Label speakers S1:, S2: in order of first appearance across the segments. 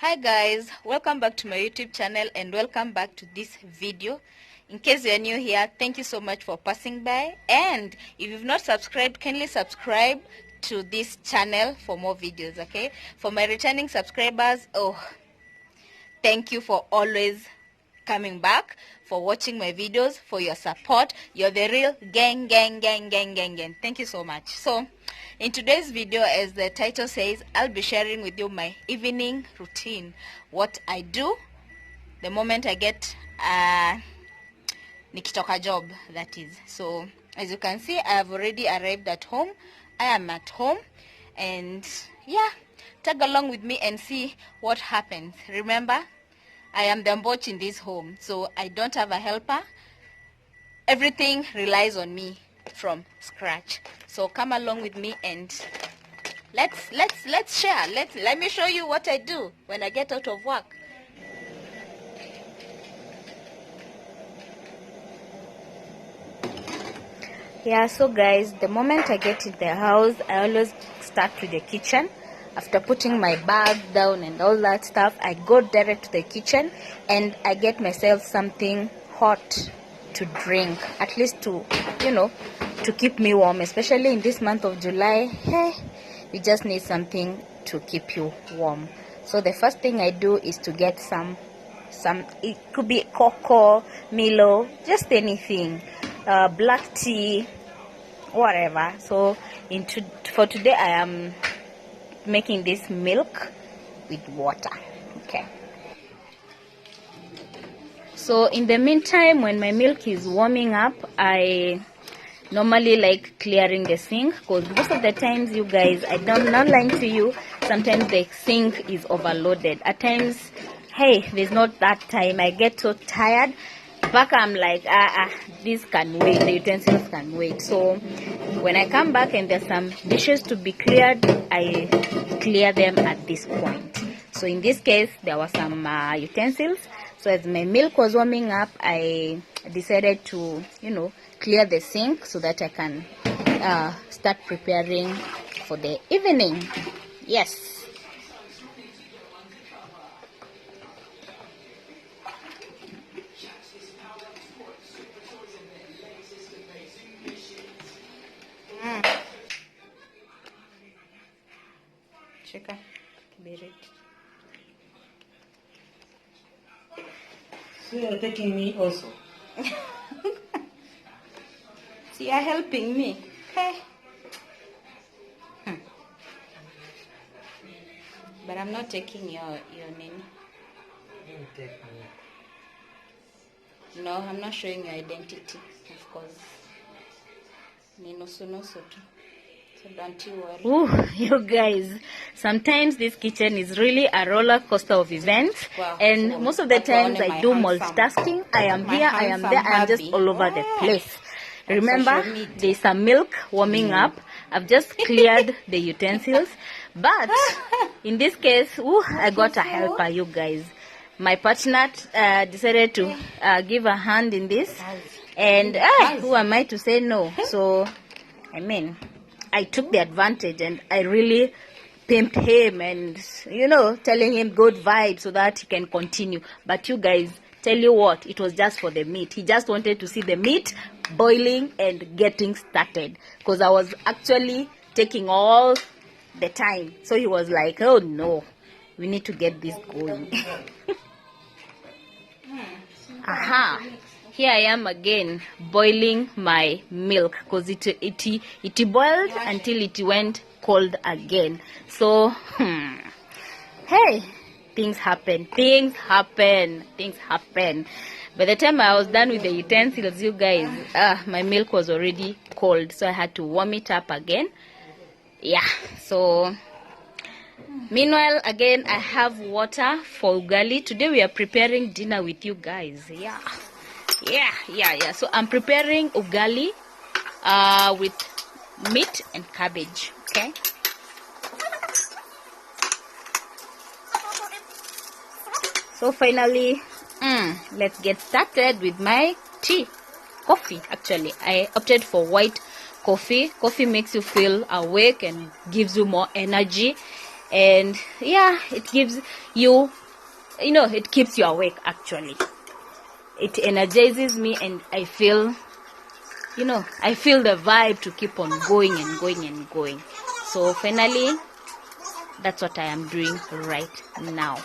S1: Hi guys, welcome back to my YouTube channel and welcome back to this video. In case you're new here, thank you so much for passing by, and if you've not subscribed, kindly subscribe to this channel for more videos. Okay, for my returning subscribers, thank you for always coming back, for watching my videos, for your support. You're the real gang. Thank you so much. So in today's video, as the title says, I'll be sharing with you my evening routine, what I do the moment I get nikitoka job, that is. So as you can see, I have already arrived at home. I am at home, and yeah, tag along with me and see what happens. Remember, I am the mboch in this home, so I don't have a helper. Everything relies on me from scratch. So come along with me and let's share. Let me show you what I do when I get out of work. Yeah, so guys, the moment I get in the house, I always start with the kitchen. After putting my bag down and all that stuff, I go direct to the kitchen and I get myself something hot to drink, at least to, to keep me warm, especially in this month of July. Hey, you just need something to keep you warm. So the first thing I do is to get some it could be cocoa, Milo, just anything, black tea, whatever. So for today I am making this milk with water. Okay, so in the meantime, when my milk is warming up, I normally like clearing the sink, because most of the times, you guys, I'm not lying to you, sometimes the sink is overloaded. At times, hey, there's not that time, I get so tired back, I'm like, this can wait, the utensils can wait. So when I come back and there's some dishes to be cleared, I clear them at this point. So in this case, there were some utensils. So as my milk was warming up, I decided to, clear the sink so that I can start preparing for the evening. Yes. Chika, kibirit.
S2: So you're taking me also.
S1: So you're helping me. Hey. But I'm not taking your name.
S2: You take me.
S1: No, I'm not showing your identity, of course. No so don't you worry. Ooh, you guys, sometimes this kitchen is really a roller coaster of events. Wow. And most of the times I do multitasking. I am here, I am there, I am just all over the place. Remember, there's some milk warming up. I've just cleared the utensils. But in this case, I got a helper, you guys. My partner decided to give a hand in this. And who am I to say no? So, I took the advantage and I really pimped him and, telling him good vibes so that he can continue. But you guys, tell you what, it was just for the meat. He just wanted to see the meat boiling and getting started, because I was actually taking all the time. So he was like, oh no, we need to get this going. Aha. Here I am again boiling my milk, because it boiled until it went cold again. So hey, things happen. By the time I was done with the utensils, you guys, my milk was already cold, so I had to warm it up again. Yeah, so meanwhile, again, I have water for ugali. Today we are preparing dinner with you guys. Yeah. So I'm preparing ugali with meat and cabbage. Okay. So finally, let's get started with my coffee. Actually, I opted for white coffee. Coffee makes you feel awake and gives you more energy. And yeah, it gives you, it keeps you awake. Actually, it energizes me, and I feel the vibe to keep on going and going and going. So finally, that's what I am doing right now.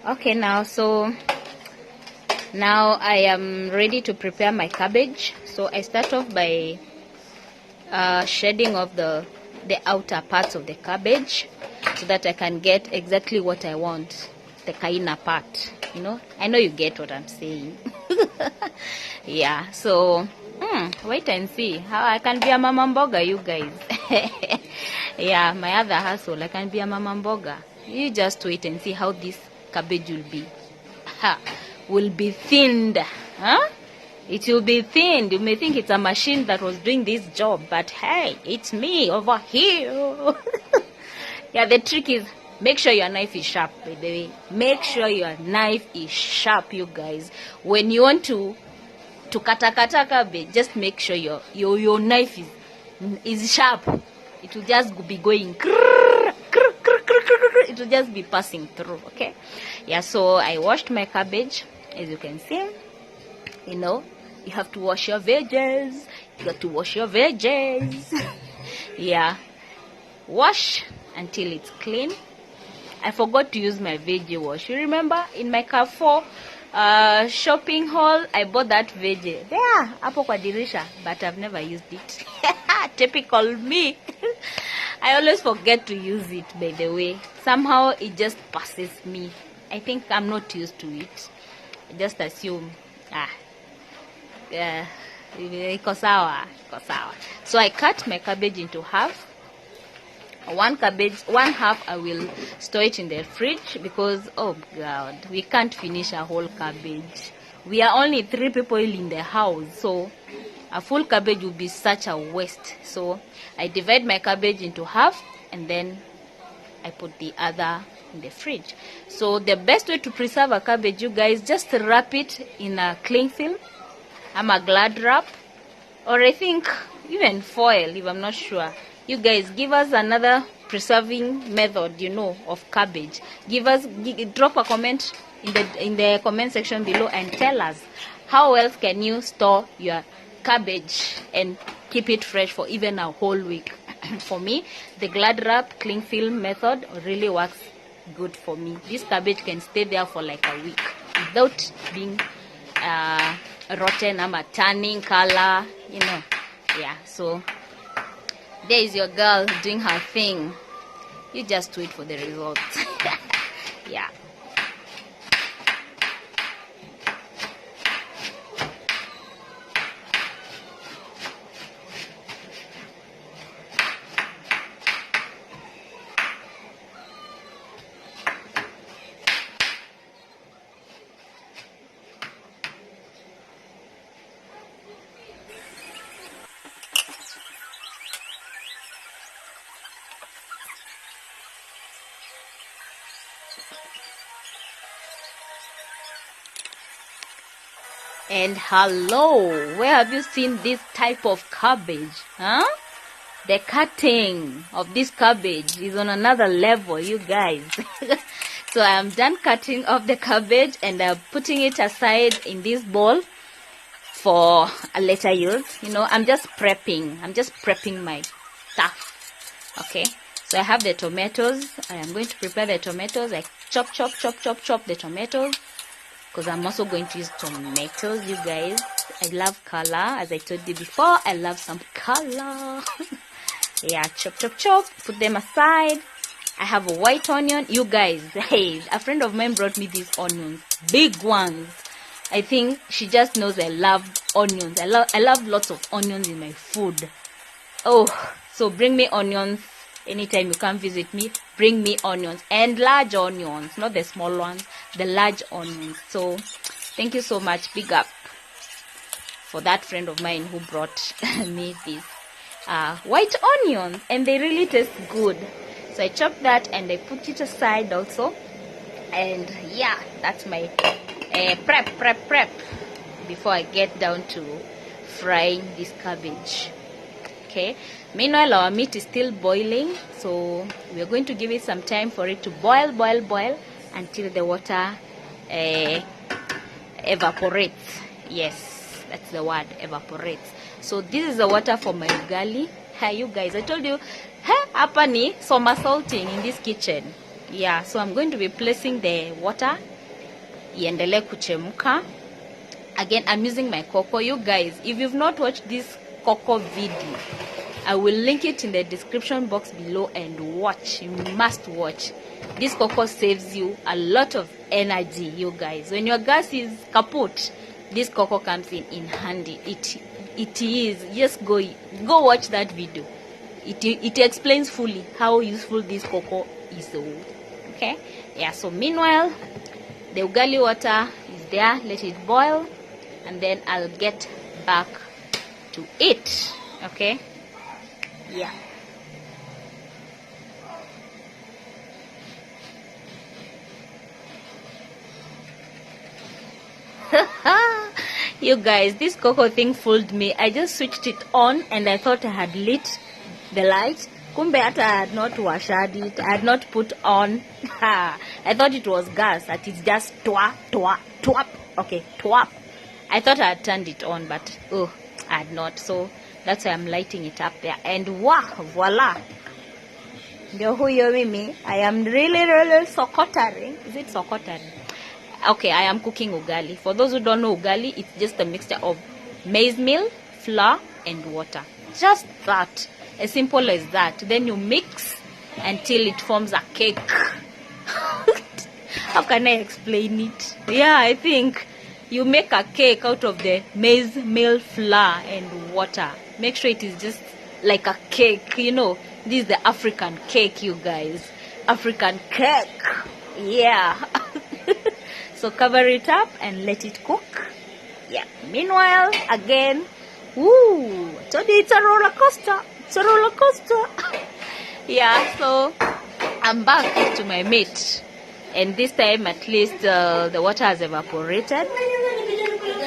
S1: Okay, now I am ready to prepare my cabbage. So I start off by shredding off the outer parts of the cabbage, so that I can get exactly what I want, the kaina part. I know you get what I'm saying. Yeah, so wait and see how I can be a mama mboga, you guys. Yeah, my other hustle, I can be a mama mboga. You just wait and see how this cabbage will be thinned. It will be thinned. You may think it's a machine that was doing this job, but hey, it's me over here. Yeah, the trick is, make sure your knife is sharp, by the way. Make sure your knife is sharp, you guys. When you want to kata cabbage, just make sure your knife is sharp. It will just be going, it will just be passing through. Okay, yeah. So I washed my cabbage, as you can see. You have to wash your veggies. You got to wash your veggies. Yeah, wash until it's clean. I forgot to use my veggie wash. You remember in my Carrefour shopping haul, I bought that veggie there, hapo kwa dirisha, but I've never used it. Typical me. I always forget to use it, by the way. Somehow it just passes me. I think I'm not used to it. I just assume iko sawa. So I cut my cabbage into half. One half I will store it in the fridge, because oh god, we can't finish a whole cabbage. We are only 3 people in the house, so a full cabbage would be such a waste. So I divide my cabbage into half, and then I put the other in the fridge. So the best way to preserve a cabbage, you guys, just wrap it in a cling film. I'm a glad wrap, or I think even foil, if I'm not sure. You guys, give us another preserving method, of cabbage. Drop a comment in the comment section below and tell us how else can you store your cabbage and keep it fresh for even a whole week. For me, the glad wrap cling film method really works good for me. This cabbage can stay there for like a week without being rotten or turning color, Yeah, so there is your girl doing her thing. You just wait for the results. Yeah. And hello, where have you seen this type of cabbage? The cutting of this cabbage is on another level, you guys. So I am done cutting off the cabbage, and I'm putting it aside in this bowl for a later use. I'm just prepping my stuff. Okay, so I have the tomatoes. I am going to prepare the tomatoes. I chop the tomatoes, because I'm also going to use tomatoes, you guys. I love color, as I told you before. I love some color. Yeah, chop, chop, chop. Put them aside. I have a white onion. You guys, hey, a friend of mine brought me these onions, big ones. I think she just knows I love onions. I love lots of onions in my food. Oh, so bring me onions anytime you come visit me. Bring me onions, and large onions, not the small ones, the large onions. So thank you so much. Big up for that friend of mine who brought me these white onions, and they really taste good. So I chopped that and I put it aside also. And yeah, that's my prep before I get down to frying this cabbage. Okay, meanwhile our meat is still boiling, so we're going to give it some time for it to boil until the water evaporates. Yes, that's the word, evaporates. So this is the water for my ugali. Hey, you guys, I told you, hapa ni somersaulting in this kitchen. Yeah, so I'm going to be placing the water iendelee kuchemka. Again, I'm using my cocoa. You guys, if you've not watched this cocoa video, I will link it in the description box below, and watch. You must watch. This cocoa saves you a lot of energy, you guys. When your gas is kaput, this cocoa comes in handy. It is, just go watch that video. It explains fully how useful this cocoa is. Okay, yeah. So meanwhile, the ugali water is there. Let it boil, and then I'll get back to it. Okay, yeah. You guys, this cocoa thing fooled me. I just switched it on and I thought I had lit the light. Kumbe hata I had not washed it. I had not put on. I thought it was gas. That it's just twap. Okay, twap. I thought I had turned it on, but oh, I had not. So that's why I'm lighting it up there. And wow, voila. Ndio huyo mimi. I am really sokotaring. Is it sokotaring? Okay, I am cooking ugali. For those who don't know ugali, it's just a mixture of maize meal, flour, and water. Just that. As simple as that. Then you mix until it forms a cake. How can I explain it? Yeah, I think you make a cake out of the maize meal, flour, and water. Make sure it is just like a cake. You know, this is the African cake, you guys. African cake. Yeah. So cover it up and let it cook. Yeah. Meanwhile, again, woo, I told you it's a roller coaster. It's a roller coaster. Yeah, so I'm back to my meat. And this time, at least, the water has evaporated.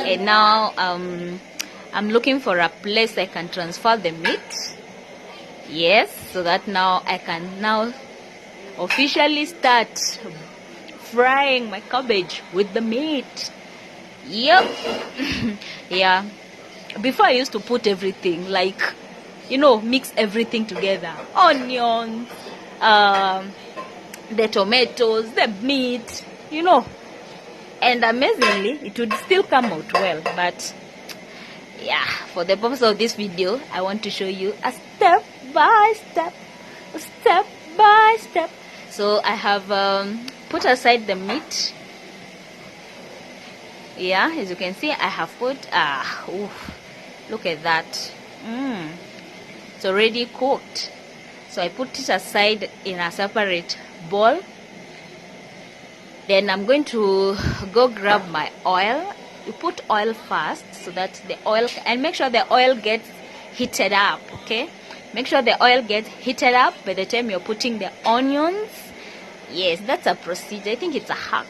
S1: And now, I'm looking for a place I can transfer the meat. Yes, so that now I can now officially start frying my cabbage with the meat. Yep. Yeah. Before I used to put everything, like, you know, mix everything together. Onions, the tomatoes, the meat, you know. And amazingly, it would still come out well. But yeah, for the purpose of this video, I want to show you a step by step. So I have put aside the meat. Yeah, as you can see, I have put look at that. It's already cooked. So I put it aside in a separate bowl. Then I'm going to go grab my oil. You put oil first so that the oil, and make sure the oil gets heated up. Okay, make sure the oil gets heated up by the time you're putting the onions. Yes, that's a procedure. I think it's a hack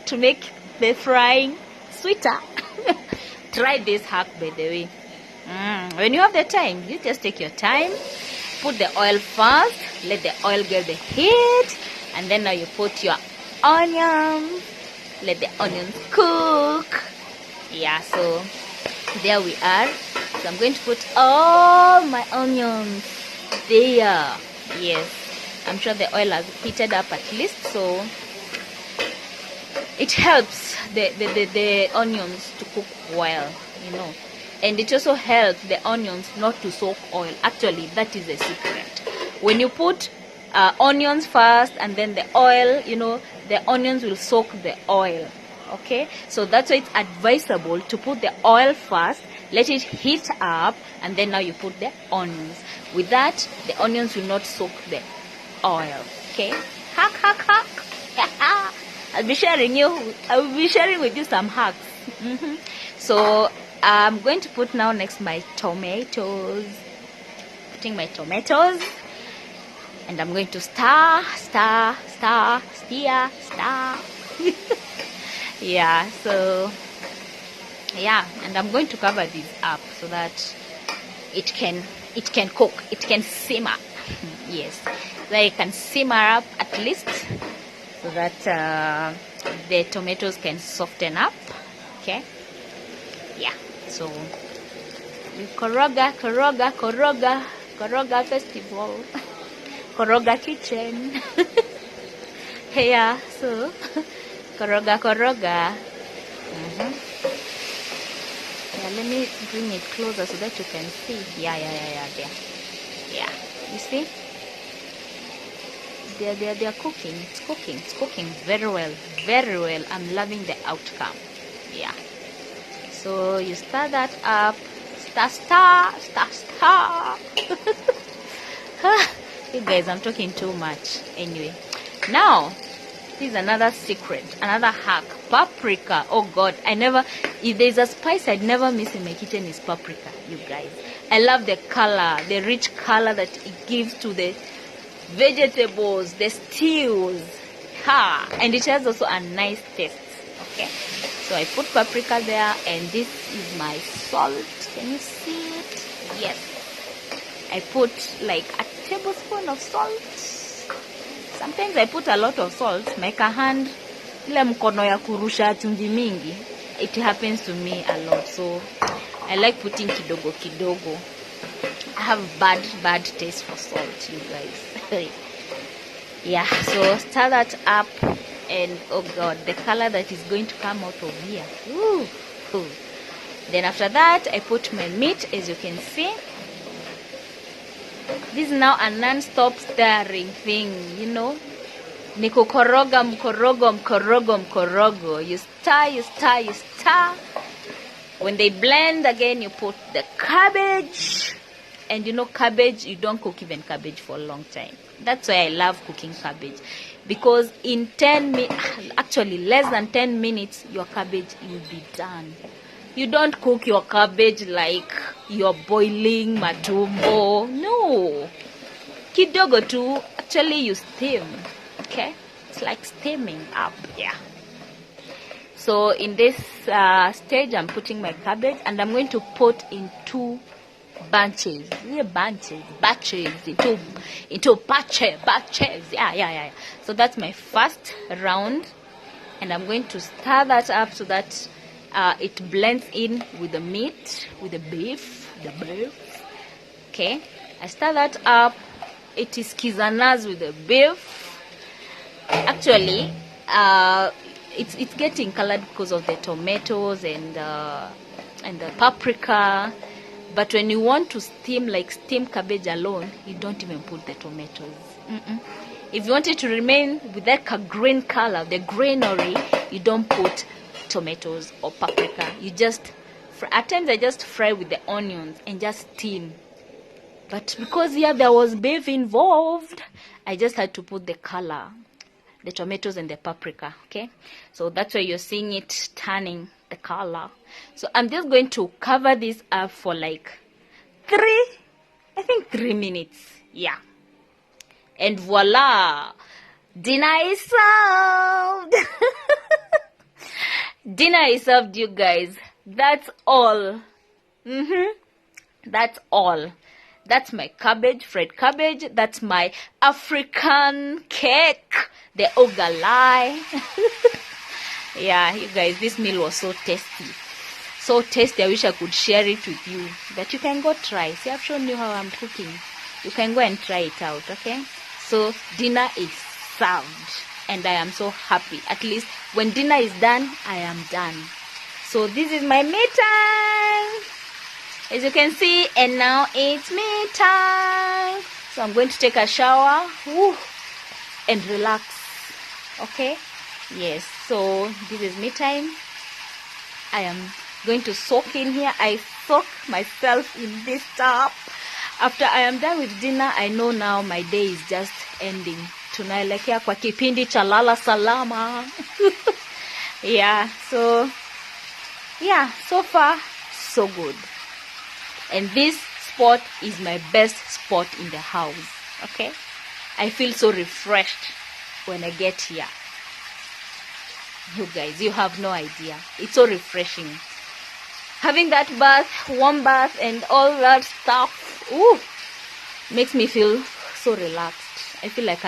S1: to make the frying sweeter. Try this hack, by the way. When you have the time, you just take your time. Put the oil first. Let the oil get the heat. And then now you put your onions. Let the onions cook. Yeah, so there we are. So I'm going to put all my onions there. Yes. I'm sure the oil has heated up at least, so it helps the onions to cook well, and it also helps the onions not to soak oil. Actually, that is a secret. When you put onions first and then the oil, the onions will soak the oil. Okay, so that's why it's advisable to put the oil first, let it heat up, and then now you put the onions. With that, the onions will not soak the oil. Okay, hack. I will be sharing with you some hacks. So I'm going to put now next my tomatoes. Putting my tomatoes, and I'm going to stir. Yeah, so yeah, and I'm going to cover this up so that it can cook, it can simmer. Yes, so it can simmer up at least, so that the tomatoes can soften up. Okay, yeah, so koroga festival, koroga kitchen. Yeah, so koroga. Yeah, let me bring it closer so that you can see. Yeah, there. Yeah, you see, they're cooking. It's cooking very well. I'm loving the outcome. Yeah, so you stir that up. Stir. You guys, I'm talking too much. Anyway, now this is another secret, another hack. Paprika. Oh God, if there's a spice I'd never miss in my kitchen, is paprika, you guys. I love the color, the rich color that it gives to the vegetables, the stews. And it has also a nice taste. Okay, so I put paprika there, and this is my salt. Can you see it? Yes, I put like a tablespoon of salt. Sometimes I put a lot of salt. Make a hand, ile mkono ya kurusha chumvi mingi. It happens to me a lot, so I like putting kidogo. I have bad taste for salt, you guys. Yeah, so stir that up, and oh God, the color that is going to come out of here. Ooh. Then after that, I put my meat, as you can see. This is now a non-stop stirring thing, Ni kukoroga, mkorogo. You stir. When they blend again, you put the cabbage. And cabbage, you don't cook even cabbage for a long time. That's why I love cooking cabbage. Because in 10 minutes, actually less than 10 minutes, your cabbage will be done. You don't cook your cabbage like you're boiling matumbo. No. Kidogo too. Actually, you steam. Okay? It's like steaming up. Yeah. So in this stage, I'm putting my cabbage, and I'm going to put in two batches. Batches. Into batches. Yeah. So that's my first round. And I'm going to stir that up so that it blends in with the meat, with the beef. Okay, I stir that up. It is kizanas with the beef. Actually, it's getting colored because of the tomatoes and the paprika. But when you want to steam cabbage alone, you don't even put the tomatoes. If you want it to remain with that green color, the greenery, you don't put tomatoes or paprika. You just, at times I just fry with the onions and just steam. But because here there was beef involved, I just had to put the color, the tomatoes and the paprika. Okay, so that's why you're seeing it turning the color. So I'm just going to cover this up for like 3 minutes. Yeah, and voila, dinner is served. Dinner is served, you guys. That's all. That's all. That's my cabbage, fried cabbage. That's my African cake, the ogalai. Yeah, you guys, this meal was so tasty. So tasty, I wish I could share it with you. But you can go try. See, I've shown you how I'm cooking. You can go and try it out, okay? So dinner is served. and I am so happy. At least when dinner is done, I am done. So this is my me time, as you can see, and now it's me time. So I'm going to take a shower and relax. Okay, yes, so this is me time. I am going to soak in here. I soak myself in this tub. After I am done with dinner, I know now my day is just ending. Tunaelekea kwa kipindi cha lala salama. Yeah, so far so good. And this spot is my best spot in the house. Okay, I feel so refreshed when I get here. You guys, you have no idea. It's so refreshing. Having that bath, warm bath, and all that stuff, makes me feel so relaxed. I feel like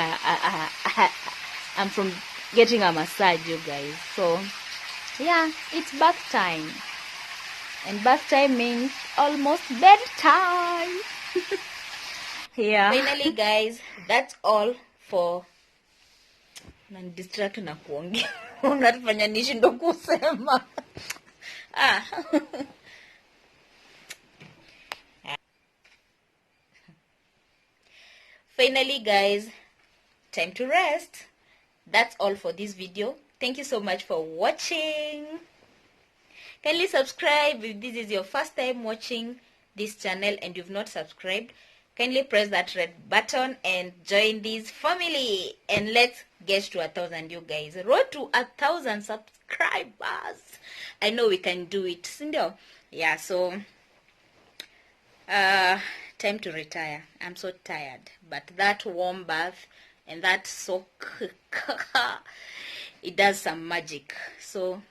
S1: I'm from getting a massage, you guys. So, yeah, it's bath time. And bath time means almost bedtime. Yeah. Finally, guys, that's all for... Distract na kuongea. Unatufanya nishindo kusema. Finally, guys, time to rest. That's all for this video. Thank you so much for watching. Kindly subscribe if this is your first time watching this channel and you've not subscribed. Kindly press that red button and join this family. And let's get to 1,000, you guys. Road to 1,000 subscribers. I know we can do it. Yeah, so time to retire. I'm so tired. But that warm bath and that soak, it does some magic. So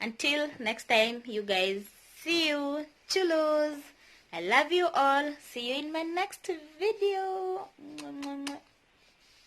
S1: until next time, you guys, see you. Chulos. I love you all. See you in my next video.